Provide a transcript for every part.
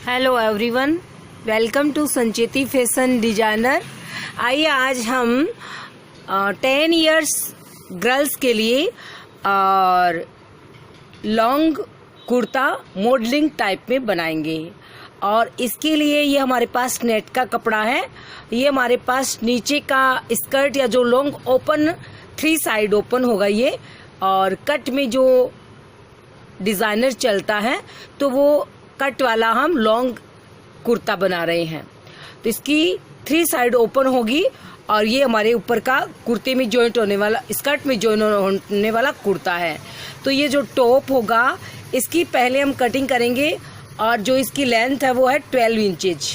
Hello everyone, welcome to Sancheti fashion designer. आइए आज हम 10 इयर्स गर्ल्स के लिए और लॉन्ग कुर्ता मॉडलिंग टाइप में बनाएंगे। और इसके लिए ये हमारे पास नेट का कपड़ा है। ये हमारे पास नीचे का स्कर्ट या जो लॉन्ग ओपन 3 साइड ओपन होगा ये, और कट में जो डिज़ाइनर चलता है तो वो कट वाला हम लॉन्ग कुर्ता बना रहे हैं। तो इसकी 3 साइड ओपन होगी और ये हमारे ऊपर का कुर्ते में जॉइंट होने वाला, स्कर्ट में जॉइंट होने वाला कुर्ता है। तो ये जो टॉप होगा इसकी पहले हम कटिंग करेंगे और जो इसकी लेंथ है वो है 12 इंचेज।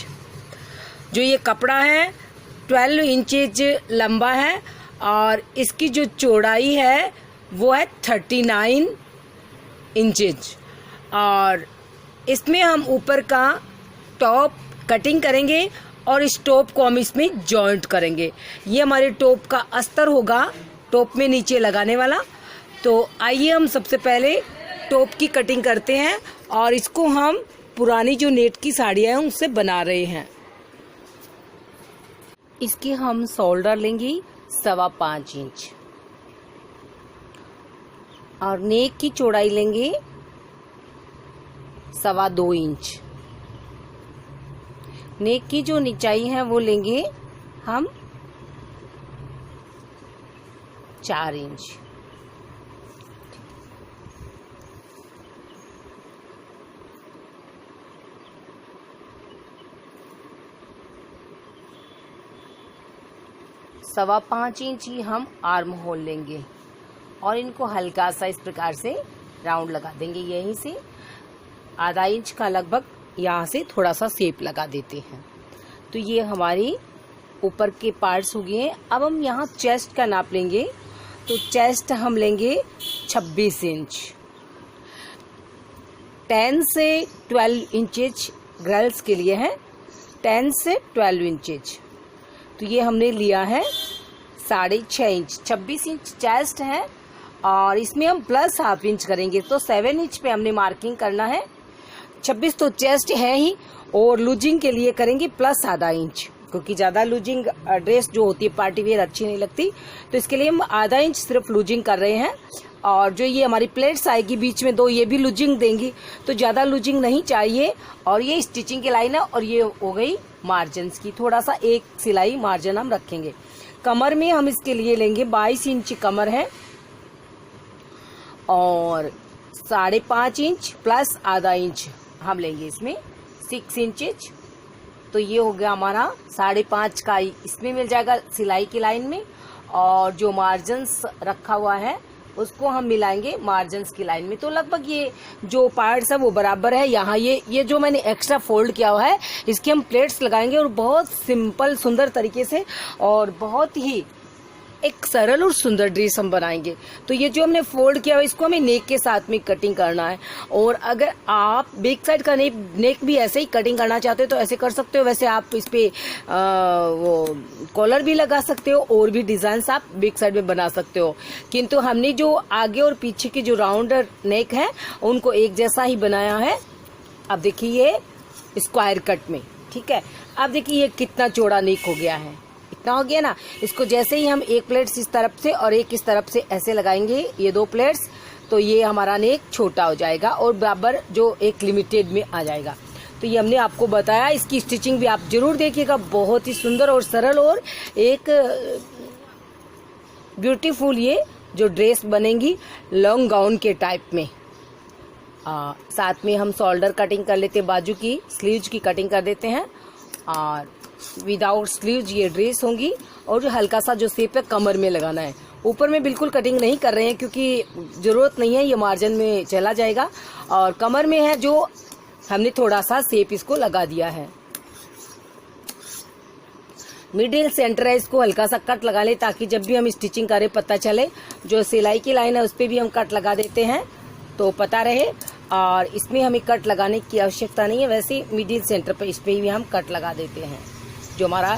जो ये कपड़ा है 12 इंचेज लंबा है और इसकी जो चौड़ाई है वो है 39 इंचेज। और इसमें हम ऊपर का टॉप कटिंग करेंगे और इस टॉप को हम इसमें जॉइंट करेंगे। ये हमारे टॉप का अस्तर होगा, टॉप में नीचे लगाने वाला। तो आइए हम सबसे पहले टॉप की कटिंग करते हैं और इसको हम पुरानी जो नेट की साड़ियाँ हैं उससे बना रहे हैं। इसकी हम शोल्डर लेंगे 5.25 इंच और नेक की चौड़ाई लेंगे 2.25 इंच। नेक की जो निचाई है वो लेंगे हम 4 इंच। सवा 5 इंच ही हम आर्म होल लेंगे और इनको हल्का सा इस प्रकार से राउंड लगा देंगे। यहीं से आधा इंच का लगभग यहाँ से थोड़ा सा शेप लगा देते हैं। तो ये हमारी ऊपर के पार्ट्स हो गए हैं। अब हम यहाँ चेस्ट का नाप लेंगे। तो चेस्ट हम लेंगे 26 इंच। 10 से 12 इंचेज गर्ल्स के लिए है, 10 से 12 इंचेज। तो ये हमने लिया है 6.5 इंच। 26 इंच चेस्ट है और इसमें हम प्लस ½ इंच करेंगे। तो 7 इंच पे हमने मार्किंग करना है। 26 तो चेस्ट है ही और लूजिंग के लिए करेंगे प्लस ½ इंच, क्योंकि ज़्यादा लूजिंग ड्रेस जो होती है पार्टी वेयर अच्छी नहीं लगती। तो इसके लिए हम ½ इंच सिर्फ लूजिंग कर रहे हैं। और जो ये हमारी प्लेट्स आएगी बीच में 2, ये भी लूजिंग देंगी, तो ज़्यादा लूजिंग नहीं चाहिए। और ये स्टिचिंग की लाइन है और ये हो गई मार्जिन की, थोड़ा सा एक सिलाई मार्जिन हम रखेंगे। कमर में हम इसके लिए लेंगे 22 इंच कमर है और 5.5 इंच प्लस ½ इंच हम लेंगे इसमें 6 इंचेज। तो ये हो गया हमारा 5.5 का, इसमें मिल जाएगा सिलाई की लाइन में। और जो मार्जिन्स रखा हुआ है उसको हम मिलाएंगे मार्जिन्स की लाइन में। तो लगभग ये जो पार्ट्स है वो बराबर है। यहाँ ये जो मैंने एक्स्ट्रा फोल्ड किया हुआ है इसके हम प्लेट्स लगाएंगे और बहुत सिंपल सुंदर तरीके से और बहुत ही एक सरल और सुंदर ड्रेस हम बनाएंगे। तो ये जो हमने फोल्ड किया हुआ इसको हमें नेक के साथ में कटिंग करना है। और अगर आप बैक साइड का नेक भी ऐसे ही कटिंग करना चाहते हो तो ऐसे कर सकते हो। वैसे आप इस पे वो कॉलर भी लगा सकते हो और भी डिजाइन आप बैक साइड में बना सकते हो। किंतु हमने जो आगे और पीछे के जो राउंडर नेक है उनको एक जैसा ही बनाया है। अब देखिए ये स्क्वायर कट में, ठीक है। अब देखिए ये कितना चौड़ा नेक हो गया है, इतना हो गया ना। इसको जैसे ही हम एक प्लेट्स इस तरफ से और एक इस तरफ से ऐसे लगाएंगे, ये 2 प्लेट्स, तो ये हमारा नेक छोटा हो जाएगा और बराबर जो एक लिमिटेड में आ जाएगा। तो ये हमने आपको बताया। इसकी स्टिचिंग भी आप जरूर देखिएगा, बहुत ही सुंदर और सरल और एक ब्यूटीफुल ये जो ड्रेस बनेगी लॉन्ग गाउन के टाइप में। साथ में हम शोल्डर कटिंग कर लेते हैं, बाजू की स्लीव्स की कटिंग कर देते हैं और विदाउट स्लीव्स ये ड्रेस होंगी। और जो हल्का सा जो शेप है कमर में लगाना है, ऊपर में बिल्कुल कटिंग नहीं कर रहे हैं क्योंकि जरूरत नहीं है, ये मार्जिन में चला जाएगा। और कमर में है जो हमने थोड़ा सा शेप इसको लगा दिया है। मिडिल सेंटर है, इसको हल्का सा कट लगा ले ताकि जब भी हम स्टिचिंग करें पता चले। जो सिलाई की लाइन है उस पर भी हम कट लगा देते हैं तो पता रहे। और इसमें हमें कट लगाने की आवश्यकता नहीं है, वैसे मिडिल सेंटर पर इस पर भी हम कट लगा देते हैं जो हमारा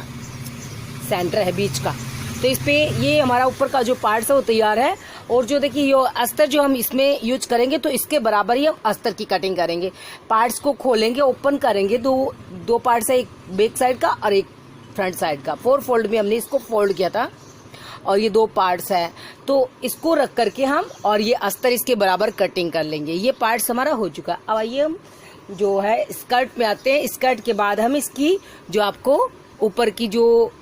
सेंटर है बीच का। तो इस पे ये हमारा ऊपर का जो पार्ट्स है वो तैयार है और जो देखिए ये अस्तर जो हम इसमें यूज करेंगे तो इसके बराबर ही हम अस्तर की कटिंग करेंगे। पार्ट्स को खोलेंगे, ओपन करेंगे, दो पार्ट्स है, एक बैक साइड का और एक फ्रंट साइड का। 4 फोल्ड में हमने इसको फोल्ड किया था और ये 2 पार्ट्स है, तो इसको रख करके हम और ये अस्तर इसके बराबर कटिंग कर लेंगे। ये पार्ट्स हमारा हो चुका। अब आइए हम जो है स्कर्ट में आते हैं। स्कर्ट के बाद हम इसकी जो आपको ऊपर की जो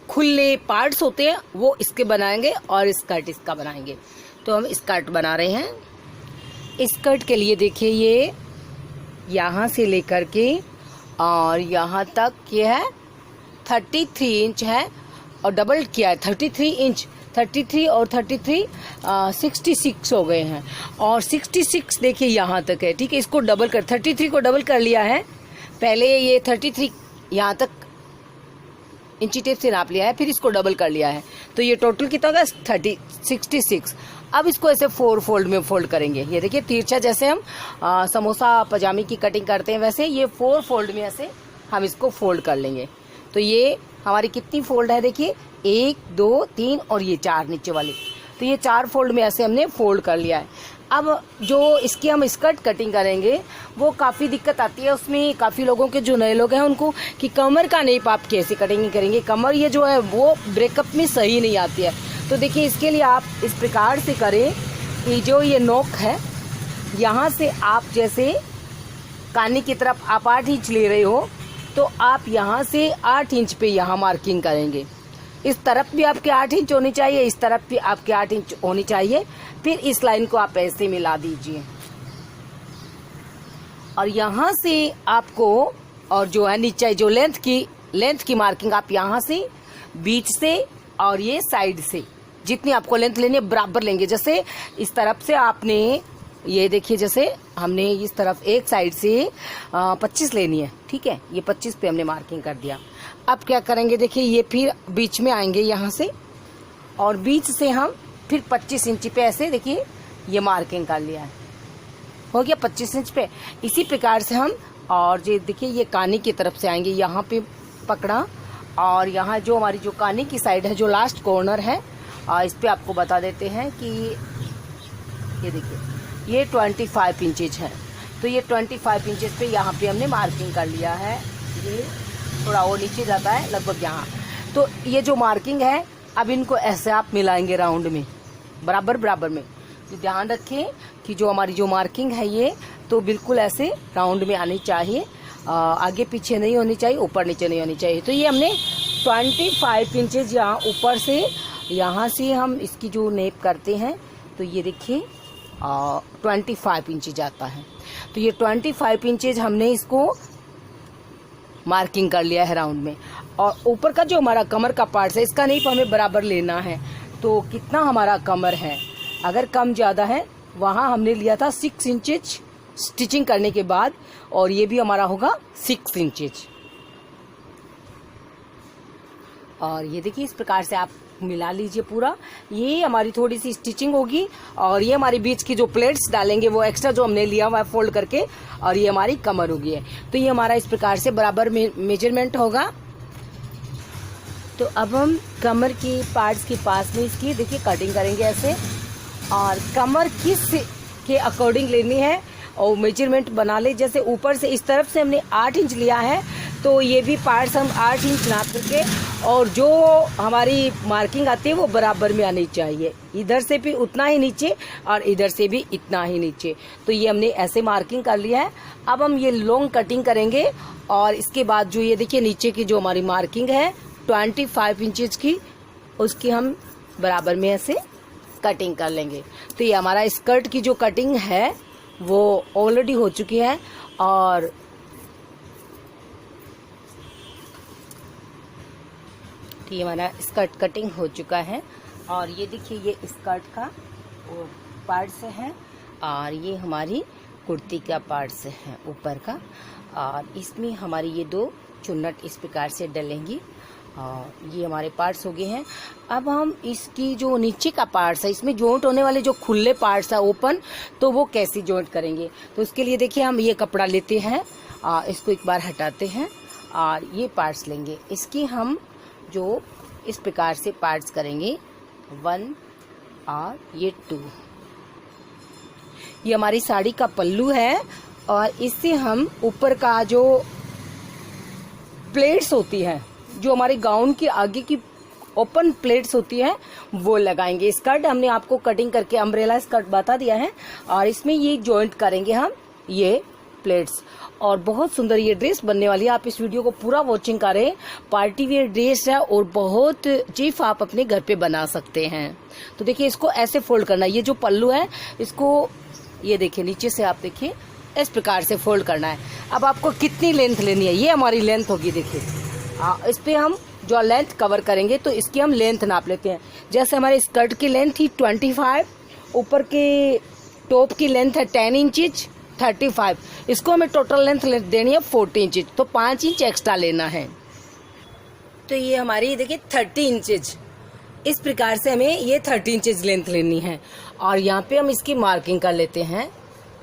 खुले पार्ट्स होते हैं वो इसके बनाएंगे और स्कर्ट इसका बनाएंगे। तो हम स्कर्ट बना रहे हैं। स्कर्ट के लिए देखिए ये यहाँ से लेकर के और यहाँ तक ये है 33 इंच है और डबल किया है 33 इंच, 33 और 33 66 हो गए हैं और 66 देखिए यहाँ तक है, ठीक है। इसको डबल कर 33 को डबल कर लिया है। पहले ये 33 यहाँ तक इंची टेप से नाप लिया है, फिर इसको डबल कर लिया है, तो ये टोटल कितना होगा 66। अब इसको ऐसे 4 फोल्ड में फोल्ड करेंगे। ये देखिए तिरछा, जैसे हम समोसा पजामी की कटिंग करते हैं वैसे ये 4 फोल्ड में ऐसे हम इसको फोल्ड कर लेंगे। तो ये हमारी कितनी फोल्ड है देखिए 1 2 3 और ये 4 नीचे वाली, तो ये 4 फोल्ड में ऐसे हमने फोल्ड कर लिया है। अब जो इसकी हम स्कर्ट कटिंग करेंगे वो काफ़ी दिक्कत आती है उसमें। काफ़ी लोगों के जो नए लोग हैं उनको कि कमर का नेप आप कैसे कटिंग करेंगे, कमर ये जो है वो ब्रेकअप में सही नहीं आती है। तो देखिए इसके लिए आप इस प्रकार से करें कि जो ये नोक है यहाँ से आप जैसे कानी की तरफ आप 8 इंच ले रहे हो तो आप यहाँ से 8 इंच पे यहाँ मार्किंग करेंगे। इस तरफ भी आपके 8 इंच होनी चाहिए, इस तरफ भी आपके 8 इंच होनी चाहिए। फिर इस लाइन को आप ऐसे मिला दीजिए और यहाँ से आपको और जो है नीचे जो लेंथ की मार्किंग आप यहाँ से बीच से और ये साइड से जितनी आपको लेंथ लेनी है बराबर लेंगे। जैसे इस तरफ से आपने ये देखिए जैसे हमने इस तरफ एक साइड से 25 लेनी है, ठीक है। ये 25 पे हमने मार्किंग कर दिया। अब क्या करेंगे देखिए ये फिर बीच में आएंगे यहाँ से और बीच से हम फिर 25 इंच पे ऐसे देखिए ये मार्किंग कर लिया है, हो गया 25 इंच पे। इसी प्रकार से हम और ये देखिए ये कानी की तरफ से आएंगे, यहाँ पे पकड़ा और यहाँ जो हमारी जो कानी की साइड है जो लास्ट कॉर्नर है इस पे आपको बता देते हैं कि ये देखिए ये 25 इंचेज है। तो ये 25 इंचेस पे यहाँ पे हमने मार्किंग कर लिया है। ये थोड़ा और नीचे जाता है लगभग यहाँ। तो ये जो मार्किंग है अब इनको ऐसे आप मिलाएंगे राउंड में बराबर बराबर में। तो ध्यान रखें कि जो हमारी जो मार्किंग है ये तो बिल्कुल ऐसे राउंड में आनी चाहिए, आगे पीछे नहीं होनी चाहिए, ऊपर नीचे नहीं होनी चाहिए। तो ये हमने 25 इंचेज यहाँ ऊपर से यहाँ से हम इसकी जो नेप करते हैं तो ये देखिए 25 इंचेज आता है। तो ये 25 इंचेज हमने इसको मार्किंग कर लिया है राउंड में। और ऊपर का जो हमारा कमर का पार्ट है इसका नेप हमें बराबर लेना है। तो कितना हमारा कमर है, अगर कम ज़्यादा है वहाँ हमने लिया था 6 इंचेज स्टिचिंग करने के बाद और ये भी हमारा होगा 6 इंचेज। और ये देखिए इस प्रकार से आप मिला लीजिए पूरा। ये हमारी थोड़ी सी स्टिचिंग होगी और ये हमारी बीच की जो प्लेट्स डालेंगे वो एक्स्ट्रा जो हमने लिया हुआ है फोल्ड करके और ये हमारी कमर होगी है। तो ये हमारा इस प्रकार से बराबर मेजरमेंट होगा। तो अब हम कमर की पार्ट्स के पास में इसकी देखिए कटिंग करेंगे ऐसे और कमर किस के अकॉर्डिंग लेनी है और मेजरमेंट बना ले। जैसे ऊपर से इस तरफ से हमने 8 इंच लिया है तो ये भी पार्ट्स हम 8 इंच नाप करके और जो हमारी मार्किंग आती है वो बराबर में आनी चाहिए, इधर से भी उतना ही नीचे और इधर से भी इतना ही नीचे। तो ये हमने ऐसे मार्किंग कर लिया है। अब हम ये लॉन्ग कटिंग करेंगे और इसके बाद जो ये देखिए नीचे की जो हमारी मार्किंग है 25 इंचेस की उसकी हम बराबर में ऐसे कटिंग कर लेंगे। तो ये हमारा स्कर्ट की जो कटिंग है वो ऑलरेडी हो चुकी है और ये हमारा स्कर्ट कटिंग हो चुका है। और ये देखिए ये स्कर्ट का पार्ट्स है और ये हमारी कुर्ती का पार्ट्स है ऊपर का और इसमें हमारी ये 2 चुन्नट इस प्रकार से डलेंगी और ये हमारे पार्ट्स हो गए हैं। अब हम इसकी जो नीचे का पार्ट्स है इसमें जॉइंट होने वाले जो खुले पार्ट्स है ओपन, तो वो कैसे जॉइंट करेंगे। तो उसके लिए देखिए हम ये कपड़ा लेते हैं, इसको एक बार हटाते हैं और ये पार्ट्स लेंगे। इसकी हम जो इस प्रकार से पार्ट्स करेंगे 1 और ये 2। ये हमारी साड़ी का पल्लू है और इससे हम ऊपर का जो प्लेट्स होती हैं, जो हमारे गाउन के आगे की ओपन प्लेट्स होती हैं, वो लगाएंगे। स्कर्ट हमने आपको कटिंग करके अम्ब्रेला स्कर्ट बता दिया है और इसमें ये जॉइंट करेंगे हम ये प्लेट्स। और बहुत सुंदर ये ड्रेस बनने वाली है। आप इस वीडियो को पूरा वॉचिंग करें। पार्टी वेयर ड्रेस है और बहुत चीफ आप अपने घर पे बना सकते हैं। तो देखिए इसको ऐसे फोल्ड करना। ये जो पल्लू है इसको ये देखिए नीचे से आप देखिए इस प्रकार से फोल्ड करना है। अब आपको कितनी लेंथ लेनी है, ये हमारी लेंथ होगी। देखिए इस पे हम जो लेंथ कवर करेंगे तो इसकी हम लेंथ नाप लेते हैं। जैसे हमारे स्कर्ट की लेंथ थी 25, ऊपर के टॉप की लेंथ है 10 इंच 35, इसको हमें टोटल लेंथ देनी है 40 इंच, तो 5 इंच एक्स्ट्रा लेना है। तो ये हमारी देखिए 30 इंचेज, इस प्रकार से हमें ये 30 इंचेज लेंथ लेनी है। और यहाँ पे हम इसकी मार्किंग कर लेते हैं।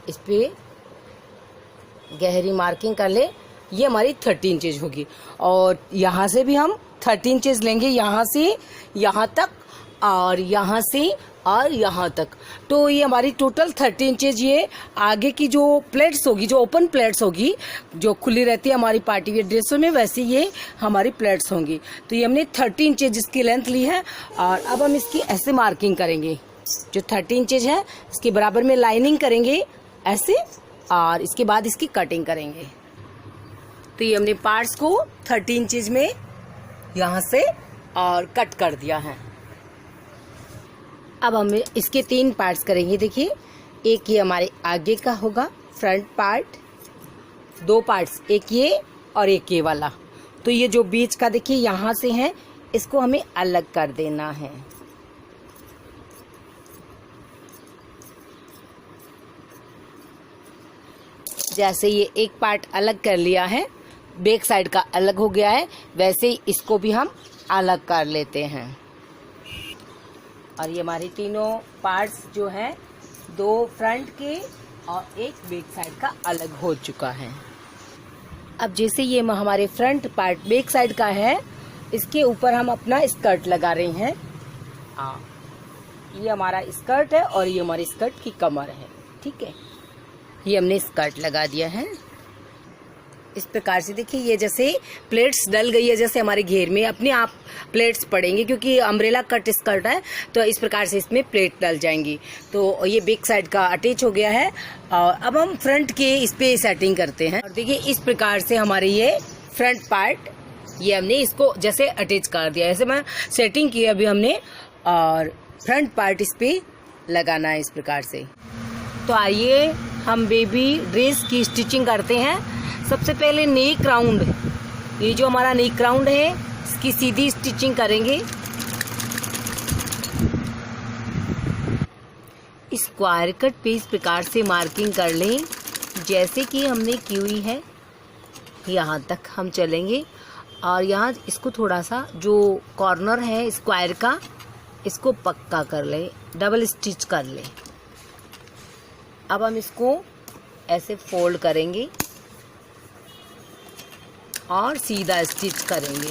इस पे गहरी मार्किंग कर ले। ये हमारी 30 इंचेज होगी और यहाँ से भी हम 30 इंचेज लेंगे, यहाँ से यहाँ तक और यहाँ से और यहाँ तक। तो ये हमारी टोटल 30 इंचेज ये आगे की जो प्लेट्स होगी, जो ओपन प्लेट्स होगी, जो खुली रहती है हमारी पार्टी वेयर ड्रेसों में, वैसे ये हमारी प्लेट्स होंगी। तो ये हमने 30 इंचेज इसकी लेंथ ली है और अब हम इसकी ऐसे मार्किंग करेंगे। जो 30 इंचेज है इसके बराबर में लाइनिंग करेंगे ऐसे और इसके बाद इसकी कटिंग करेंगे। तो ये हमने पार्ट्स को 30 इंचेज में यहाँ से और कट कर दिया है। अब हम इसके 3 पार्ट्स करेंगे। देखिए एक ये हमारे आगे का होगा फ्रंट पार्ट, 2 पार्ट्स, एक ये और एक ये वाला। तो ये जो बीच का देखिए यहाँ से है, इसको हमें अलग कर देना है। जैसे ये एक पार्ट अलग कर लिया है, बैक साइड का अलग हो गया है, वैसे ही इसको भी हम अलग कर लेते हैं। और ये हमारे तीनों पार्ट्स जो हैं, 2 फ्रंट के और एक बैक साइड का अलग हो चुका है। अब जैसे ये हमारे फ्रंट पार्ट बैक साइड का है, इसके ऊपर हम अपना स्कर्ट लगा रहे हैं। ये हमारा स्कर्ट है और ये हमारी स्कर्ट की कमर है। ठीक है, ये हमने स्कर्ट लगा दिया है इस प्रकार से। देखिए ये जैसे प्लेट्स डल गई है, जैसे हमारे घेर में अपने आप प्लेट्स पड़ेंगे, क्योंकि अम्ब्रेला कट स्कर्ट है तो इस प्रकार से इसमें प्लेट डल जाएंगी। तो ये बैक साइड का अटैच हो गया है और अब हम फ्रंट के इस पे सेटिंग करते हैं। और देखिए इस प्रकार से हमारे ये फ्रंट पार्ट, ये हमने इसको जैसे अटैच कर दिया, ऐसे मैं सेटिंग की अभी हमने, और फ्रंट पार्ट इस पे लगाना है इस प्रकार से। तो आइए हम बेबी ड्रेस की स्टिचिंग करते हैं। सबसे पहले नेक राउंड, ये जो हमारा नेक राउंड है इसकी सीधी स्टिचिंग करेंगे। स्क्वायर कट पे इस प्रकार से मार्किंग कर लें जैसे कि हमने की हुई है, यहाँ तक हम चलेंगे और यहाँ इसको थोड़ा सा जो कॉर्नर है स्क्वायर का, इसको पक्का कर लें, डबल स्टिच कर लें। अब हम इसको ऐसे फोल्ड करेंगे और सीधा स्टिच करेंगे।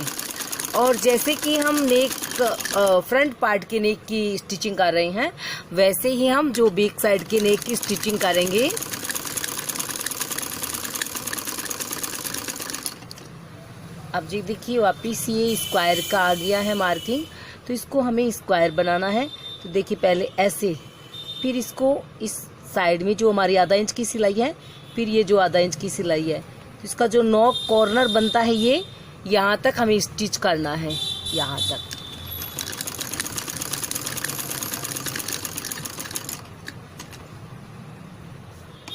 और जैसे कि हम नेक फ्रंट पार्ट के नेक की स्टिचिंग कर रहे हैं, वैसे ही हम जो बैक साइड के नेक की स्टिचिंग करेंगे। अब जी देखिए वापिस ये स्क्वायर का आ गया है मार्किंग, तो इसको हमें स्क्वायर बनाना है। तो देखिए पहले ऐसे, फिर इसको इस साइड में जो हमारी आधा इंच की सिलाई है, फिर ये जो आधा इंच की सिलाई है, तो इसका जो नॉक कॉर्नर बनता है ये यहाँ तक हमें स्टिच करना है, यहाँ तक।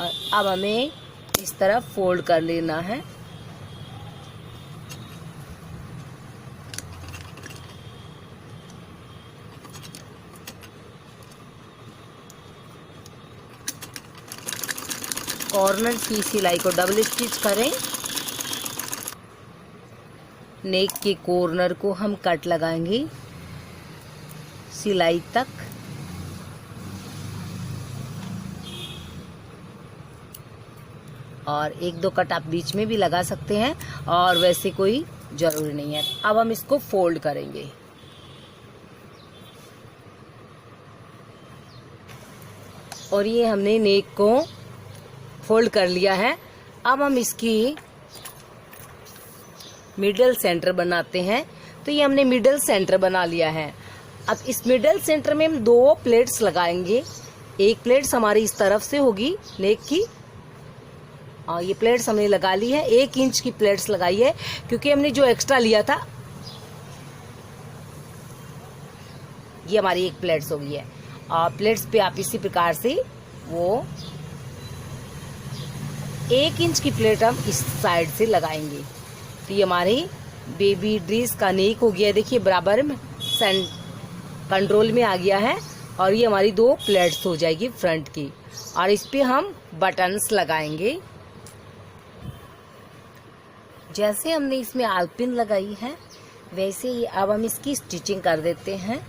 और अब हमें इस तरफ फोल्ड कर लेना है। कॉर्नर की सिलाई को डबल स्टिच करें। नेक के कॉर्नर को हम कट लगाएंगे सिलाई तक। और 1-2 कट आप बीच में भी लगा सकते हैं और वैसे कोई जरूरी नहीं है। अब हम इसको फोल्ड करेंगे। और ये हमने नेक को फोल्ड कर लिया है। अब हम इसकी मिडल सेंटर बनाते हैं। तो ये हमने मिडल सेंटर बना लिया है। अब इस मिडल सेंटर में हम 2 प्लेट्स लगाएंगे। एक प्लेट्स हमारी इस तरफ से होगी नेक की, और ये प्लेट्स हमने लगा ली है। 1 इंच की प्लेट्स लगाई है, क्योंकि हमने जो एक्स्ट्रा लिया था ये हमारी 1 प्लेट्स हो गई है। और प्लेट्स पे आप इसी प्रकार से वो 1 इंच की प्लेट हम इस साइड से लगाएंगे। तो ये हमारी बेबी ड्रेस का नेक हो गया। देखिए बराबर में कंट्रोल में आ गया है। और ये हमारी 2 प्लेट्स हो जाएगी फ्रंट की, और इस पे हम बटन्स लगाएंगे। जैसे हमने इसमें आलपिन लगाई है वैसे ही अब हम इसकी स्टिचिंग कर देते हैं।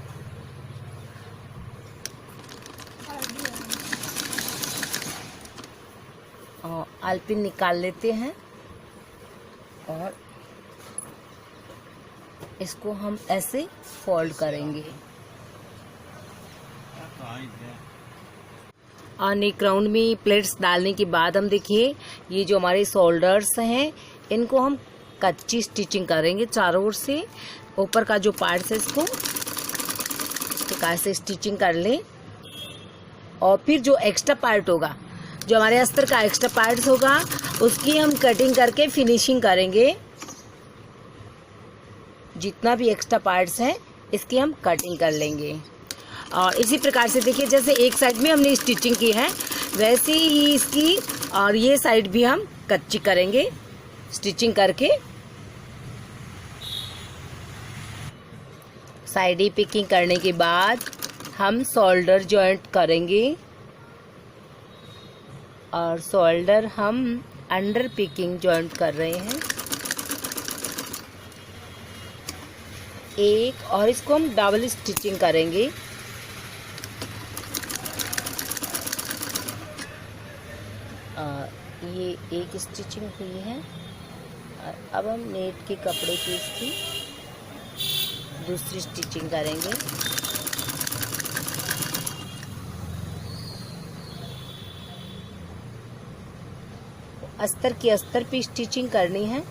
और आलपिन निकाल लेते हैं और इसको हम ऐसे फोल्ड करेंगे। और नेक राउंड में प्लेट्स डालने के बाद हम देखिए ये जो हमारे शोल्डर्स हैं इनको हम कच्ची स्टिचिंग करेंगे चारों ओर से। ऊपर का जो पार्ट है इसको इस प्रकार से स्टिचिंग कर लें। और फिर जो एक्स्ट्रा पार्ट होगा, जो हमारे अस्तर का एक्स्ट्रा पार्ट होगा, उसकी हम कटिंग करके फिनिशिंग करेंगे। जितना भी एक्स्ट्रा पार्ट्स हैं इसकी हम कटिंग कर लेंगे। और इसी प्रकार से देखिए जैसे एक साइड में हमने स्टिचिंग की है वैसे ही इसकी और ये साइड भी हम कच्ची करेंगे स्टिचिंग करके। साइड पिकिंग करने के बाद हम शोल्डर जॉइंट करेंगे। और शोल्डर हम अंडर पिकिंग जॉइंट कर रहे हैं एक, और इसको हम डबल स्टिचिंग करेंगे। ये एक स्टिचिंग हुई है। और अब हम नेट के कपड़े की इसकी दूसरी स्टिचिंग करेंगे। अस्तर की अस्तर पे स्टिचिंग करनी है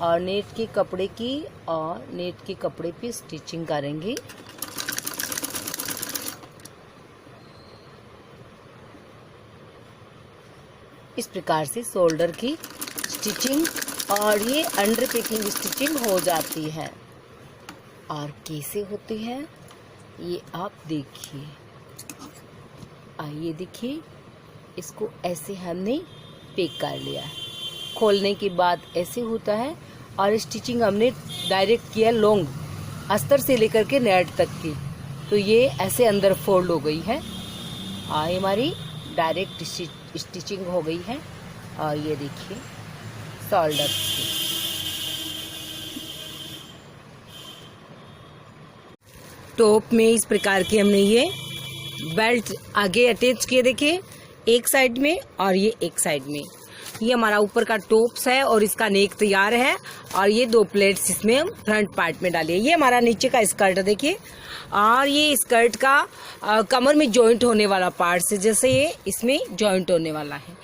और नेट के कपड़े की और नेट के कपड़े पे स्टिचिंग करेंगे। इस प्रकार से शोल्डर की स्टिचिंग और ये अंडर पिकिंग स्टिचिंग हो जाती है। और कैसे होती है ये आप देखिए। आइए देखिए, इसको ऐसे हमने पैक कर लिया है। खोलने के बाद ऐसे होता है। और स्टिचिंग हमने डायरेक्ट किया लॉन्ग अस्तर से लेकर के नेट तक की, तो ये ऐसे अंदर फोल्ड हो गई है। और हमारी डायरेक्ट स्टिचिंग हो गई है। और ये देखिए शोल्डर की। टॉप में इस प्रकार की हमने ये बेल्ट आगे अटैच किए, देखिए एक साइड में और ये एक साइड में। ये हमारा ऊपर का टॉप्स है और इसका नेक तैयार है। और ये 2 प्लेट्स इसमें हम फ्रंट पार्ट में डालिए। ये हमारा नीचे का स्कर्ट देखिए। और ये स्कर्ट का कमर में जॉइंट होने वाला पार्ट है, जैसे ये इसमें जॉइंट होने वाला है।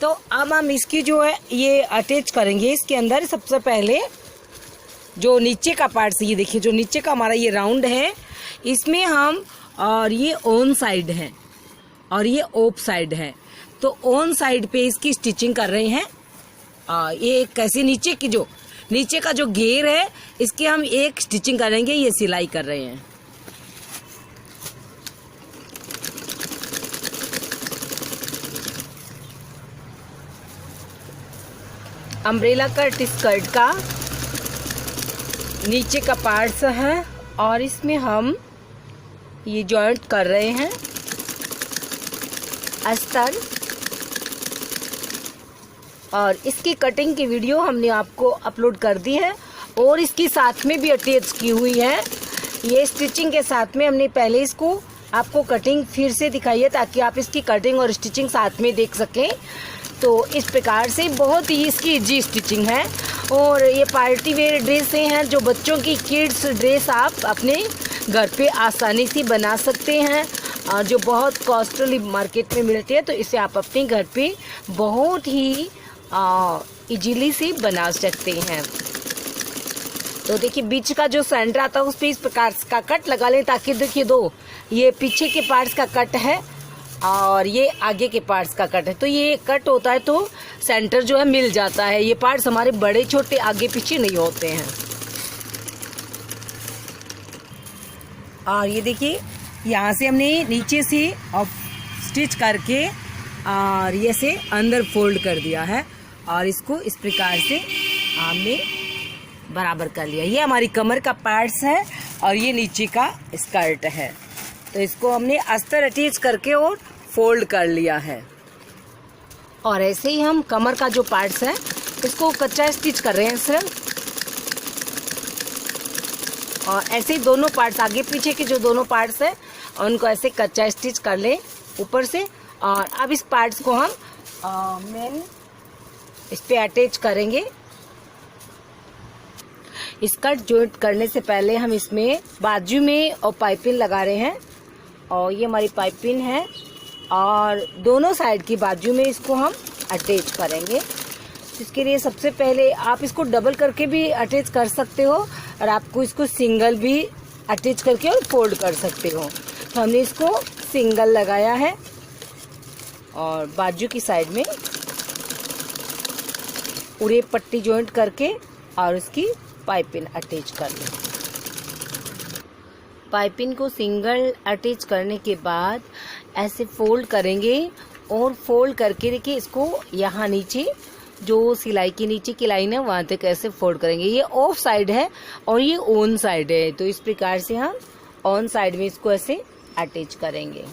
तो अब हम इसकी जो है ये अटैच करेंगे। इसके अंदर सबसे पहले जो नीचे का पार्ट है, ये देखिए जो नीचे का हमारा ये राउंड है, इसमें हम और ये ऑन साइड है और ये ऑफ साइड है। तो ऑन साइड पे इसकी स्टिचिंग कर रहे हैं। ये कैसे नीचे की जो नीचे का जो घेर है इसकी हम एक स्टिचिंग करेंगे। ये सिलाई कर रहे हैं। अम्ब्रेला कट स्कर्ट का नीचे का पार्ट्स है और इसमें हम ये जॉइंट कर रहे हैं अस्तर। और इसकी कटिंग की वीडियो हमने आपको अपलोड कर दी है और इसकी साथ में भी अटैच की हुई है। ये स्टिचिंग के साथ में हमने पहले इसको आपको कटिंग फिर से दिखाई है ताकि आप इसकी कटिंग और स्टिचिंग साथ में देख सकें। तो इस प्रकार से बहुत ही इसकी इजी स्टिचिंग है। और ये पार्टी वेयर ड्रेसें हैं जो बच्चों की किड्स ड्रेस आप अपने घर पे आसानी से बना सकते हैं। जो बहुत कॉस्टली मार्केट में मिलती है, तो इसे आप अपने घर पे बहुत ही इजीली से बना सकते हैं। तो देखिए बीच का जो सेंटर आता है उस पे इस प्रकार का कट लगा लें, ताकि देखिए ये पीछे के पार्ट्स का कट है और ये आगे के पार्ट्स का कट है। तो ये कट होता है तो सेंटर जो है मिल जाता है। ये पार्ट्स हमारे बड़े छोटे आगे पीछे नहीं होते हैं। और ये देखिए यहाँ से हमने नीचे से स्टिच करके और ये से अंदर फोल्ड कर दिया है और इसको इस प्रकार से हमने बराबर कर लिया। ये हमारी कमर का पार्ट्स है और ये नीचे का स्कर्ट है। तो इसको हमने अस्तर अटैच करके और फोल्ड कर लिया है। और ऐसे ही हम कमर का जो पार्ट्स है इसको कच्चा स्टिच कर रहे हैं सिर्फ। और ऐसे ही दोनों पार्ट्स, आगे पीछे के जो दोनों पार्ट्स है उनको ऐसे कच्चा स्टिच कर लें ऊपर से। और अब इस पार्ट्स को हम मेन इस पे अटैच करेंगे। स्कर्ट जॉइंट करने से पहले हम इसमें बाजू में और पाइपिंग लगा रहे हैं। और ये हमारी पाइपिंग है और दोनों साइड की बाजू में इसको हम अटैच करेंगे। इसके लिए सबसे पहले आप इसको डबल करके भी अटैच कर सकते हो और आपको इसको सिंगल भी अटैच करके और फोल्ड कर सकते हो। तो हमने इसको सिंगल लगाया है और बाजू की साइड में पूरे पट्टी जॉइंट करके और उसकी पाइपिंग अटैच कर लें। पाइपिंग को सिंगल अटैच करने के बाद ऐसे फोल्ड करेंगे और फोल्ड करके देखिए इसको यहाँ नीचे जो सिलाई के नीचे की लाइन है वहां तक ऐसे फोल्ड करेंगे। ये ऑफ साइड है और ये ऑन साइड है, तो इस प्रकार से हम ऑन साइड में इसको ऐसे अटैच करेंगे।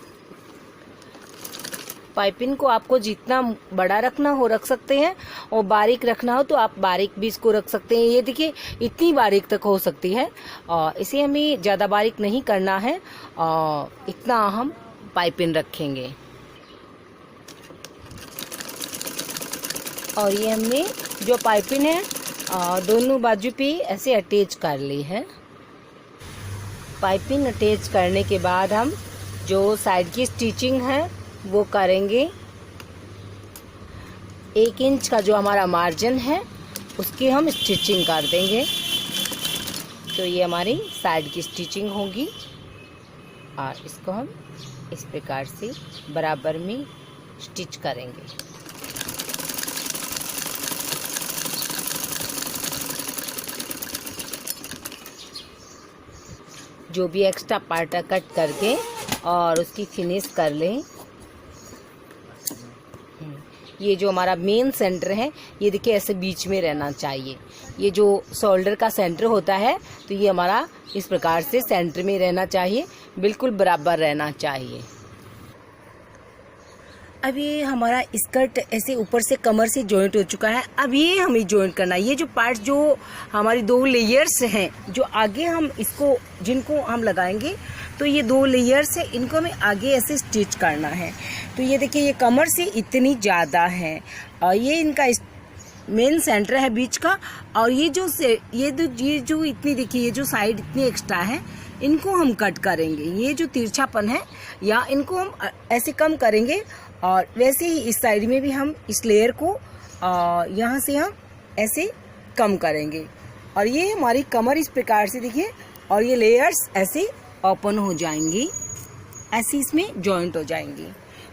पाइपिंग को आपको जितना बड़ा रखना हो रख सकते हैं और बारीक रखना हो तो आप बारीक भी इसको रख सकते हैं। ये देखिए इतनी बारीक तक हो सकती है और इसे हमें ज़्यादा बारीक नहीं करना है और इतना हम पाइपिंग रखेंगे। और ये हमने जो पाइपिंग है दोनों बाजू पे ऐसे अटैच कर ली है। पाइपिंग अटैच करने के बाद हम जो साइड की स्टिचिंग है वो करेंगे। 1 इंच का जो हमारा मार्जिन है उसकी हम स्टिचिंग कर देंगे। तो ये हमारी साइड की स्टिचिंग होगी और इसको हम इस प्रकार से बराबर में स्टिच करेंगे। जो भी एक्स्ट्रा पार्ट है कट करके और उसकी फिनिश कर लें। ये जो हमारा मेन सेंटर है ये देखिए ऐसे बीच में रहना चाहिए। ये जो शोल्डर का सेंटर होता है तो ये हमारा इस प्रकार से सेंटर में रहना चाहिए, बिल्कुल बराबर रहना चाहिए। अब ये हमारा स्कर्ट ऐसे ऊपर से कमर से जॉइंट हो चुका है। अब ये हमें जॉइंट करना है। ये जो पार्ट जो हमारी 2 लेयर्स हैं जो आगे हम इसको जिनको हम लगाएंगे, तो ये 2 लेयर्स है, इनको हमें आगे ऐसे स्टिच करना है। तो ये देखिए ये कमर से इतनी ज़्यादा है और ये इनका मेन सेंटर है बीच का। और ये जो इतनी देखिए ये जो साइड इतनी एक्स्ट्रा है इनको हम कट करेंगे। ये जो तिरछापन है या इनको हम ऐसे कम करेंगे और वैसे ही इस साइड में भी हम इस लेयर को यहाँ से हम ऐसे कम करेंगे। और ये हमारी कमर इस प्रकार से देखिए और ये लेयर्स ऐसे ओपन हो जाएंगी, ऐसे इसमें जॉइंट हो जाएंगी।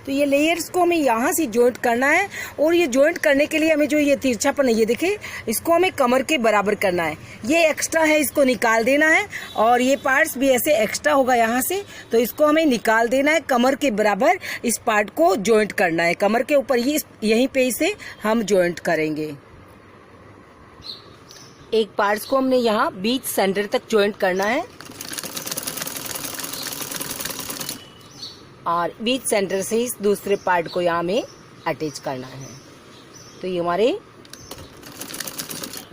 तो ये लेयर्स को हमें यहाँ से जॉइंट करना है और ये जॉइंट करने के लिए हमें जो ये तिरछापन है ये देखिए इसको हमें कमर के बराबर करना है। ये एक्स्ट्रा है, इसको निकाल देना है और ये पार्ट्स भी ऐसे एक्स्ट्रा होगा यहाँ से, तो इसको हमें निकाल देना है। कमर के बराबर इस पार्ट को जॉइंट करना है। कमर के ऊपर यहीं पे इसे हम जॉइंट करेंगे। एक पार्ट्स को हमने यहाँ बीच सेंटर तक जॉइंट करना है और बीच सेंटर से इस दूसरे पार्ट को यहाँ में अटैच करना है। तो ये हमारे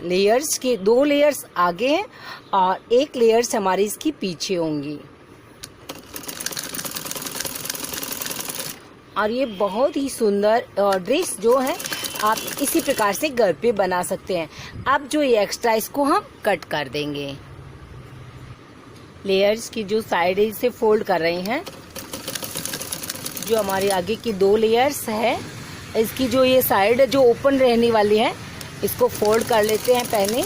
लेयर्स के 2 लेयर्स आगे हैं और 1 लेयर्स हमारी इसकी पीछे होंगी। और ये बहुत ही सुंदर ड्रेस जो है आप इसी प्रकार से घर पे बना सकते हैं। अब जो ये एक्स्ट्रा इसको हम कट कर देंगे। लेयर्स की जो साइड है इसे फोल्ड कर रहे हैं जो हमारी आगे की 2 लेयर्स है, इसकी जो ये साइड जो ओपन रहने वाली है, इसको फोल्ड कर लेते हैं पहले।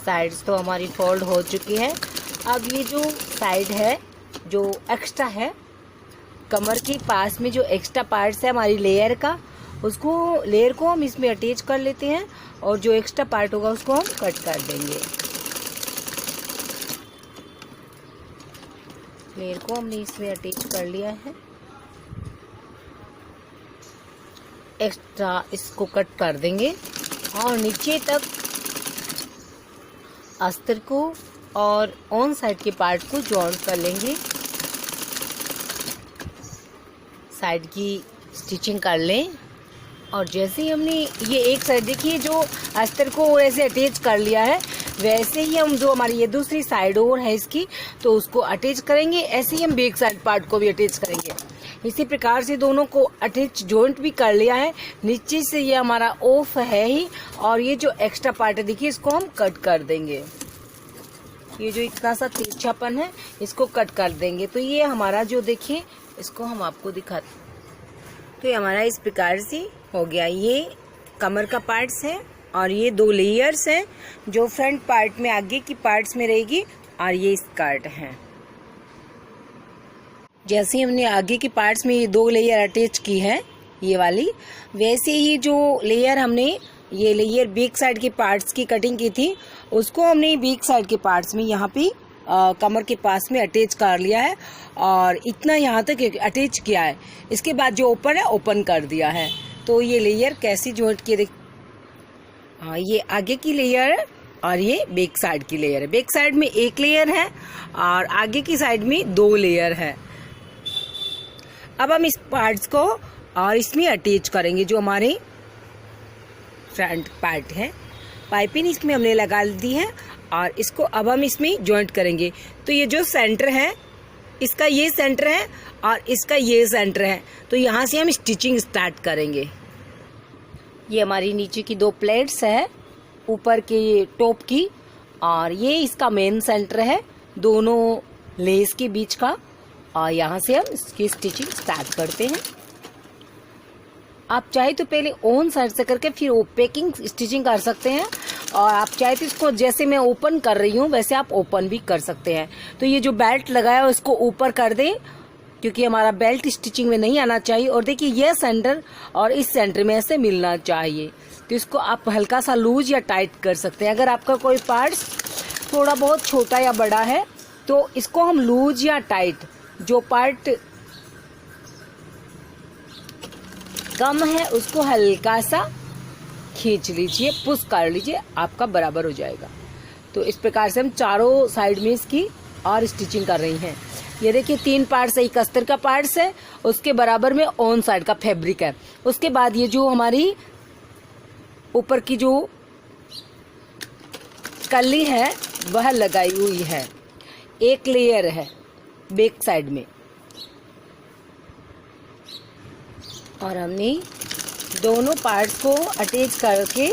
साइड्स तो हमारी फोल्ड हो चुकी है। अब ये जो साइड है जो एक्स्ट्रा है, कमर के पास में जो एक्स्ट्रा पार्ट्स है हमारी लेयर का, उसको लेयर को हम इसमें अटैच कर लेते हैं और जो एक्स्ट्रा पार्ट होगा उसको हम कट कर देंगे। लेयर को हमने इसमें अटैच कर लिया है, एक्स्ट्रा इसको कट कर देंगे और नीचे तक अस्तर को और ऑन साइड के पार्ट को जॉइन कर लेंगे। साइड की स्टिचिंग कर लें और जैसे ही हमने ये एक साइड देखिए जो अस्तर को ऐसे अटैच कर लिया है, वैसे ही हम जो हमारी ये दूसरी साइड और है इसकी, तो उसको अटैच करेंगे। ऐसे ही हम बैक साइड पार्ट को भी अटैच करेंगे। इसी प्रकार से दोनों को अटैच जॉइंट भी कर लिया है। नीचे से ये हमारा ऑफ है ही और ये जो एक्स्ट्रा पार्ट है देखिए इसको हम कट कर देंगे। ये जो इतना सा तिरछापन है इसको कट कर देंगे। तो ये हमारा जो देखिए इसको हम आपको दिखाते, तो ये हमारा इस प्रकार से हो गया। ये कमर का पार्ट्स है और ये 2 लेयर्स हैं जो फ्रंट पार्ट में आगे की पार्ट्स में रहेगी और ये स्कर्ट है। जैसे हमने आगे की पार्ट्स में ये 2 लेयर अटैच की है ये वाली, वैसे ही जो लेयर हमने ये लेयर बैक साइड के पार्ट्स की कटिंग की थी, उसको हमने बैक साइड के पार्ट्स में यहाँ पे कमर के पास में अटैच कर लिया है और इतना यहाँ तक अटैच किया है। इसके बाद जो ओपन है ओपन कर दिया है। तो ये लेयर कैसी जॉइंट की देख, हाँ ये आगे की लेयर है और ये बैक साइड की लेयर है। बैक साइड में 1 लेयर है और आगे की साइड में 2 लेयर है। अब हम इस पार्ट्स को और इसमें अटैच करेंगे जो हमारे फ्रंट पार्ट है। पाइपिंग इसमें हमने लगा दी है और इसको अब हम इसमें जॉइंट करेंगे। तो ये जो सेंटर है इसका ये सेंटर है और इसका ये सेंटर है, तो यहाँ से हम स्टिचिंग स्टार्ट करेंगे। ये हमारी नीचे की 2 प्लेट्स है, ऊपर के टॉप की, और ये इसका मेन सेंटर है दोनों लेस के बीच का, और यहाँ से हम इसकी स्टिचिंग स्टार्ट करते हैं। आप चाहे तो पहले ऑन साइड से करके फिर पैकिंग स्टिचिंग कर सकते हैं, और आप चाहे तो इसको जैसे मैं ओपन कर रही हूँ वैसे आप ओपन भी कर सकते हैं। तो ये जो बेल्ट लगाया है उसको ऊपर कर दें, क्योंकि हमारा बेल्ट स्टिचिंग में नहीं आना चाहिए। और देखिए ये सेंटर और इस सेंटर में ऐसे मिलना चाहिए। तो इसको आप हल्का सा लूज या टाइट कर सकते हैं। अगर आपका कोई पार्ट्स थोड़ा बहुत छोटा या बड़ा है तो इसको हम लूज या टाइट, जो पार्ट कम है उसको हल्का सा खींच लीजिए, पुश कर लीजिए, आपका बराबर हो जाएगा। तो इस प्रकार से हम चारों साइड में इसकी और स्टिचिंग कर रही हैं। ये देखिए 3 पार्ट्स है, एक अस्तर का पार्ट्स है, उसके बराबर में ऑन साइड का फैब्रिक है। उसके बाद ये जो हमारी ऊपर की जो कली है वह लगाई हुई है, 1 लेयर है बैक साइड में, और हमने दोनों पार्ट्स को अटैच करके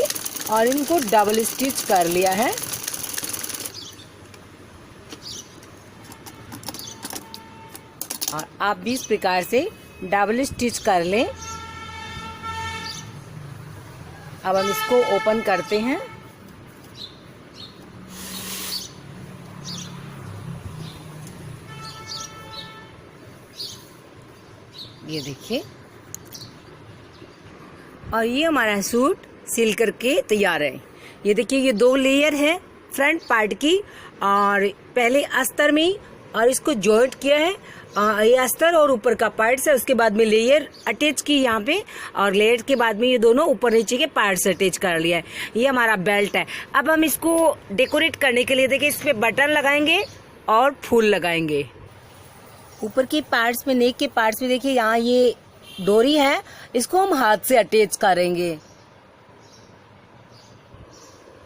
और इनको डबल स्टिच कर लिया है। और आप भी इस प्रकार से डबल स्टिच कर लें। अब हम इसको ओपन करते हैं। ये देखिए, और ये हमारा सूट सिल करके तैयार है। ये देखिए ये 2 लेयर है फ्रंट पार्ट की, और पहले अस्तर में और इसको जॉइंट किया है। ये अस्तर और ऊपर का पार्ट्स है, उसके बाद में लेयर अटैच की यहाँ पे, और लेयर के बाद में ये दोनों ऊपर नीचे के पार्ट्स अटैच कर लिया है। ये हमारा बेल्ट है। अब हम इसको डेकोरेट करने के लिए देखिए इस पे बटन लगाएंगे और फूल लगाएंगे। ऊपर के पार्ट्स में, नेक के पार्ट्स में देखिए यहाँ ये डोरी है, इसको हम हाथ से अटैच करेंगे,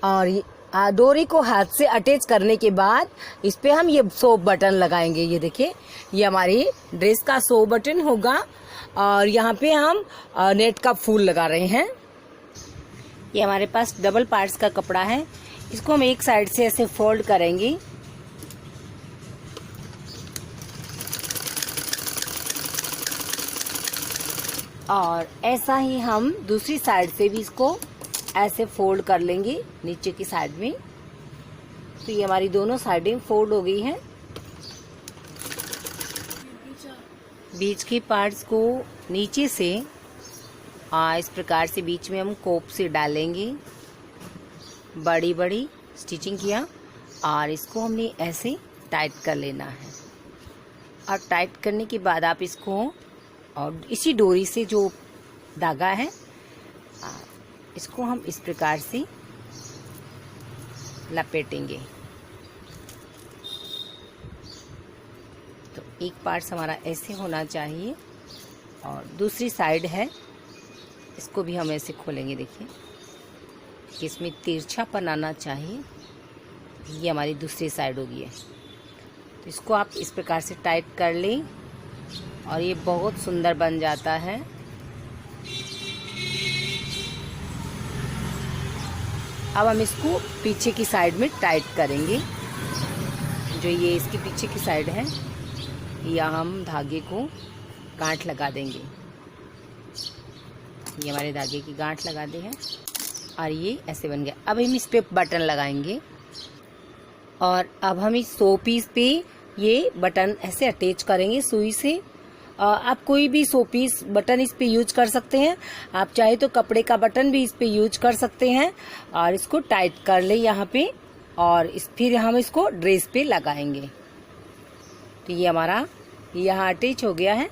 और डोरी को हाथ से अटैच करने के बाद इस पे हम ये 100 बटन लगाएंगे। ये देखिए ये हमारी ड्रेस का 100 बटन होगा, और यहाँ पे हम नेट का फूल लगा रहे हैं। ये हमारे पास डबल पार्ट्स का कपड़ा है, इसको हम एक साइड से ऐसे फोल्ड करेंगे और ऐसा ही हम दूसरी साइड से भी इसको ऐसे फोल्ड कर लेंगे नीचे की साइड में। तो ये हमारी दोनों साइडें फोल्ड हो गई हैं। बीच के पार्ट्स को नीचे से इस प्रकार से बीच में हम कोप से डालेंगे। बड़ी बड़ी स्टिचिंग किया और इसको हमने ऐसे टाइट कर लेना है। और टाइट करने के बाद आप इसको और इसी डोरी से जो धागा है इसको हम इस प्रकार से लपेटेंगे। तो एक पार्ट हमारा ऐसे होना चाहिए और दूसरी साइड है इसको भी हम ऐसे खोलेंगे। देखिए कि इसमें तिरछापन आना चाहिए। ये हमारी दूसरी साइड होगी है। तो इसको आप इस प्रकार से टाइट कर लें और ये बहुत सुंदर बन जाता है। अब हम इसको पीछे की साइड में टाइट करेंगे। जो ये इसके पीछे की साइड है यहाँ हम धागे को गांठ लगा देंगे। ये हमारे धागे की गांठ लगा दी है और ये ऐसे बन गया। अब हम इस पे बटन लगाएंगे और अब हम इस 100 पीस पे ये बटन ऐसे अटैच करेंगे सुई से। आप कोई भी 100 पीस बटन इस पे यूज कर सकते हैं। आप चाहे तो कपड़े का बटन भी इस पे यूज कर सकते हैं। और इसको टाइट कर ले यहाँ पे और फिर हम इसको ड्रेस पे लगाएंगे। तो ये हमारा यहाँ अटैच हो गया है।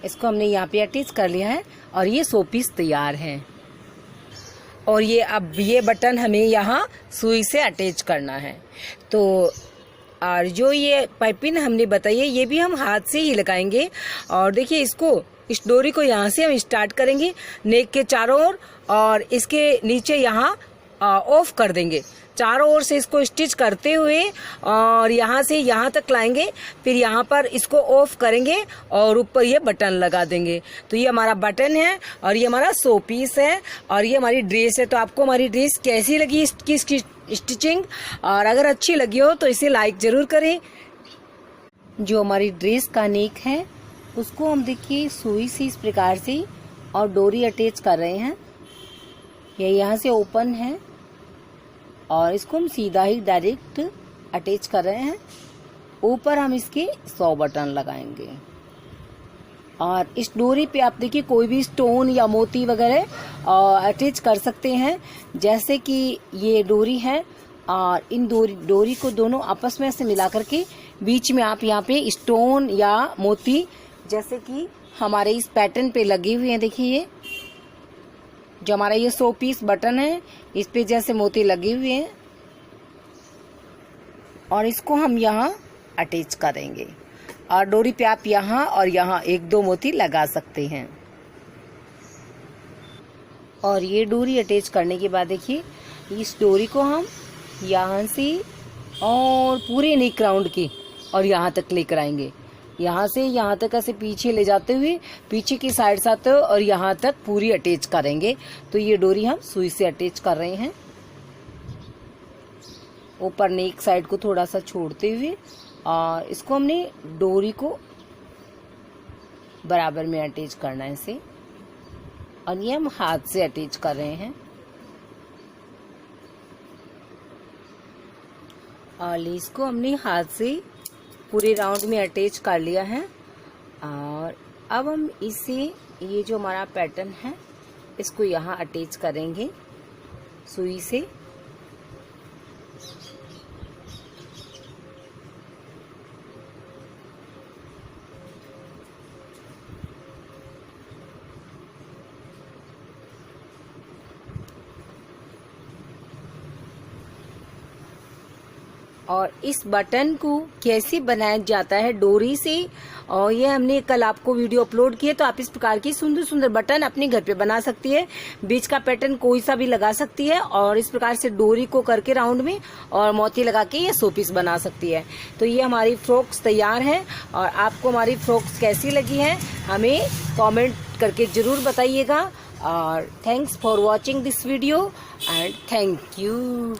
इसको हमने यहाँ पे अटैच कर लिया है और ये 100 पीस तैयार है। और ये अब ये बटन हमें यहाँ सुई से अटैच करना है। तो और जो ये पाइपिंग हमने बताई है ये भी हम हाथ से ही लगाएंगे। और देखिए इसको इस डोरी को यहाँ से हम स्टार्ट करेंगे नेक के चारों ओर और इसके नीचे यहाँ ऑफ कर देंगे। चारों ओर से इसको स्टिच करते हुए और यहाँ से यहाँ तक लाएंगे। फिर यहाँ पर इसको ऑफ करेंगे और ऊपर ये बटन लगा देंगे। तो ये हमारा बटन है और ये हमारा 100 पीस है और ये हमारी ड्रेस है। तो आपको हमारी ड्रेस कैसी लगी इसकी स्टिचिंग, और अगर अच्छी लगी हो तो इसे लाइक जरूर करें। जो हमारी ड्रेस का नेक है उसको हम देखिए सुई से इस प्रकार से और डोरी अटैच कर रहे हैं। ये यहाँ से ओपन है और इसको हम सीधा ही डायरेक्ट अटैच कर रहे हैं। ऊपर हम इसके 100 बटन लगाएंगे और इस डोरी पे आप देखिए कोई भी स्टोन या मोती वगैरह अटैच कर सकते हैं। जैसे कि ये डोरी है और इन डोरी को दोनों आपस में ऐसे मिला करके बीच में आप यहाँ पे स्टोन या मोती जैसे कि हमारे इस पैटर्न पे लगे हुए हैं। देखिए ये जो हमारा ये 100 पीस बटन है इस पे जैसे मोती लगे हुए हैं और इसको हम यहाँ अटैच करेंगे। और डोरी पे आप यहाँ और यहाँ 1-2 मोती लगा सकते हैं। और ये डोरी अटैच करने के बाद देखिए इस डोरी को हम यहाँ से और पूरे नेक राउंड की और यहाँ तक लेकर आएंगे। यहाँ से यहाँ तक ऐसे पीछे ले जाते हुए पीछे की साइड से आते हुए और यहाँ तक पूरी अटैच करेंगे। तो ये डोरी हम सुई से अटैच कर रहे हैं। ऊपर नेक साइड को थोड़ा सा छोड़ते हुए और इसको हमने डोरी को बराबर में अटैच करना है इसे। और ये हम हाथ से अटैच कर रहे हैं। और इसको हमने हाथ से पूरे राउंड में अटैच कर लिया है। और अब हम इसे ये जो हमारा पैटर्न है इसको यहाँ अटैच करेंगे सुई से। और इस बटन को कैसे बनाया जाता है डोरी से, और ये हमने कल आपको वीडियो अपलोड किया। तो आप इस प्रकार की सुंदर सुंदर बटन अपने घर पे बना सकती है। बीच का पैटर्न कोई सा भी लगा सकती है और इस प्रकार से डोरी को करके राउंड में और मोती लगा के ये 100 पीस बना सकती है। तो ये हमारी फ्रॉक्स तैयार है। और आपको हमारी फ्रॉक्स कैसी लगी है हमें कॉमेंट करके जरूर बताइएगा। और thanks for watching this video and thank you.